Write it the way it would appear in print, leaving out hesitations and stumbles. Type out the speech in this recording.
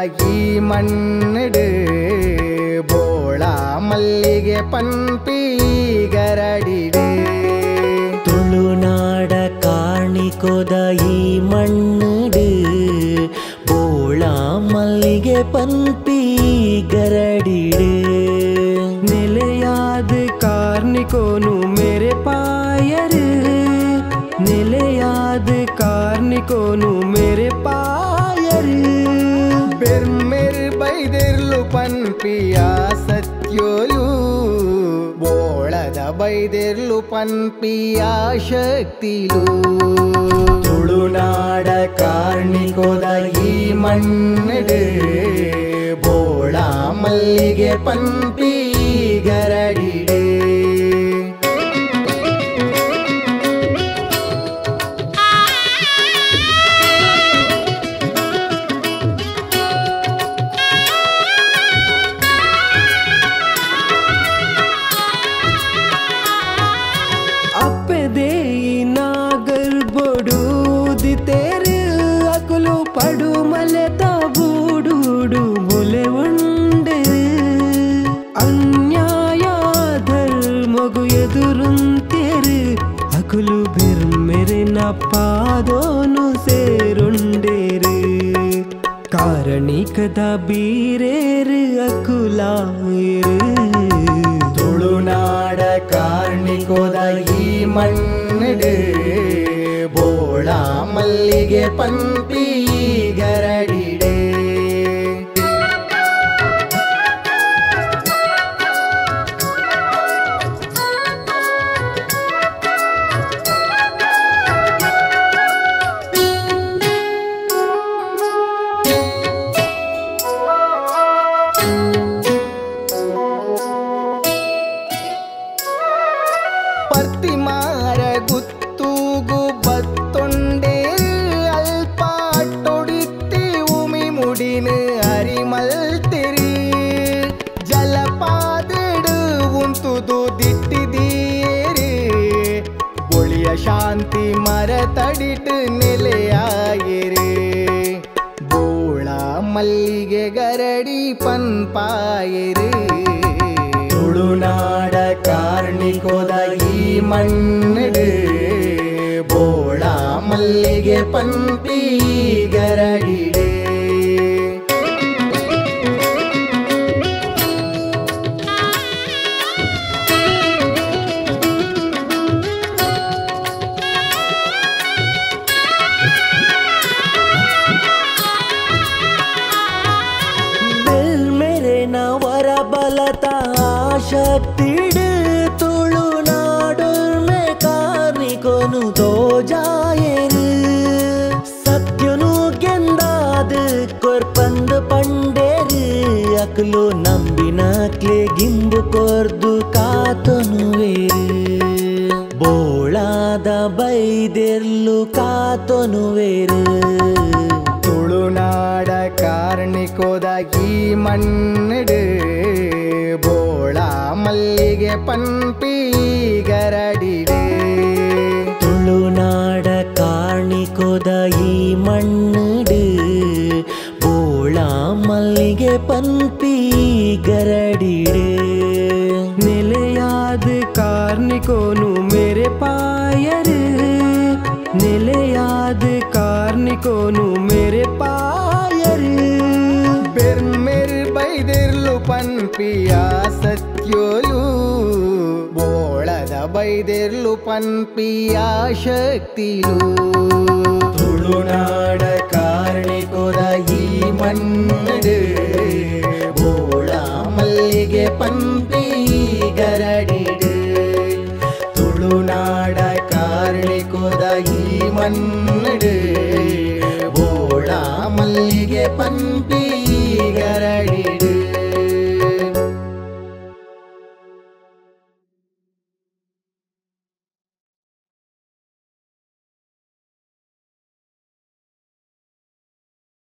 ಈ ಮಣ್ಣಿಡು ಬೋಳ ಮಲ್ಲಿಗೆ ಪನ್ಪಿ ಗರಡಿಡು ತುಳುನಾಡ ಕಾರ್ಣಿಕೋದ ಈ ಮಣ್ಣಿಡು ಬೋಳ ಮಲ್ಲಿಗೆ ಪನ್ಪಿ ಗರಡಿಡು ನಿಲೆಯಾದ ಕಾರ್ನಿಕೋನು ಮೇರೆ ಪಾಯರು ನಿಲೆಯಾದ ಕಾರ್ನಿಕೋನು ಮೇರೆ ಪಾಯರು ಬೆರ್ಮೆರ್ ಬೈದಿರ್ಲು ಪನ್ಪಿಯ ಸತ್ಯೋಲು ಬೋಳದ ಬೈದಿರ್ಲು ಪನ್ಪಿಯ ಶಕ್ತಿಲು ತುಳುನಾಡ ಕಾರ್ಣಿಕೋದ ಈ ಮಣ್ಣಿಡು ಬೋಳ ಮಲ್ಲಿಗೆ ಪನ್ಪಿ ಗರಡಿಡೆ ಅಪ್ಪೆದೇ ನಾಗರ್ ಬೊಡೂದಿ ತೇರು ಅಕುಲು ಪಡು ಮಲೆತ ಬೂಡುಡು ಮುಲೆ ಉಂಡೆ ಅನ್ಯಾಯ ಧರ್ಮಗು ಎದುರುಂತೇರು ಅಕುಲು ಬಿರ್ಮೆರಿನ ಪಾದೋನು ಸೇರುಂಡೇರು ಕಾರಣಿಕದ ಬೀರೇರು ಅಕುಲಾಯಿರು ತುಳುನಾಡ ಕಾರ್ಣಿಕೋದ ಈ ಮಣ್ಣಿಡು ಬೋಳ ಮಲ್ಲಿಗೆ ಪನ್ಪಿ ಗರಡಿಡೆ ಪರ್ತಿಮಾರ ಗುತ್ತೂಗು ಬತ್ತೊಂಡೆ ಅಲ್ಪ ಟೊಡಿತ್ತಿ ಉಮಿ ಮುಡಿನ ಅರಿಮಲ್ತಿರಿ ಜಲಪಾದಡು ಉಂತುದು ದಿಟ್ಟಿದೀರಿ ಬೊಳಿಯ ಶಾಂತಿ ಮರ ತಡಿಟ್ಟು ನೆಲೆಯಾಗಿರಿ ಬೋಳ ಮಲ್ಲಿಗೆ ಗರಡಿ ಪನ್ಪಾಯಿರಿ ತುಳುನಾಡ ಕಾರ್ಣಿಕೋದ ಈ ಮಣ್ಣಿಡು ಬೋಳ ಮಲ್ಲಿಗೆ ಪನ್ಪಿ ಗರಡಿಡೆ ನವರ ಬಲತ ಶಕ್ತಿಡು ತುಳುನಾಡುರ್ ಮೇ ಕಾರ್ನಿಕೋನು ತೋಜಾಯರು ಸತ್ಯನು ಗೆಂದಾದ ಕೊರ್ಪಂದ ಪಂಡೇರು ಅಕಲು ನಂಬಿನಕ್ಲೆ ಗಿಂಬು ಕೊರ್ದು ಕಾತೊನುವೇರು ಬೋಳಾದ ಬೈದೆರ್ಲು ಕಾತೊನುವೇರು ತುಳುನಾಡ ಕಾರ್ಣಿಕೋದ ಈ ಮಣ್ಣಿಡು ಬೋಳ ಮಲ್ಲಿಗೆ ಪನ್ಪಿ ಗರಡಿಡೆ ತುಳುನಾಡ ಕಾರ್ಣಿಕೋದ ಈ ಮಣ್ಣಿಡು ಬೋಳ ಮಲ್ಲಿಗೆ ಪನ್ಪಿ ಗರಡಿಡೆ ನಿಲೆಯಾದ ಕಾರ್ನಿಕೋನು ಮೇರೆ ಪಾಯರು ನಿಲೆಯಾದ ಕಾರ್ನಿಕೋನು ಮೇರೆ ಪಾಯರು ಬೆರ್ಮೆರ್ ಬೈದಿರ್ಲು ಪನ್ಪಿಯ ಸತ್ಯೋಲು ಬೋಳದ ಬೈದಿರ್ಲು ಪನ್ಪಿಯ ಶಕ್ತಿಲು ತುಳುನಾಡ ಕಾರ್ಣಿಕೋದ ಈ ಮಣ್ಣಿಡು ಬೋಳ ಮಲ್ಲಿಗೆ ಪನ್ಪಿ ಗರಡಿಡು ತುಳುನಾಡ ಕಾರ್ಣಿಕೋದ ಈ ಮಣ್ಣಿಡು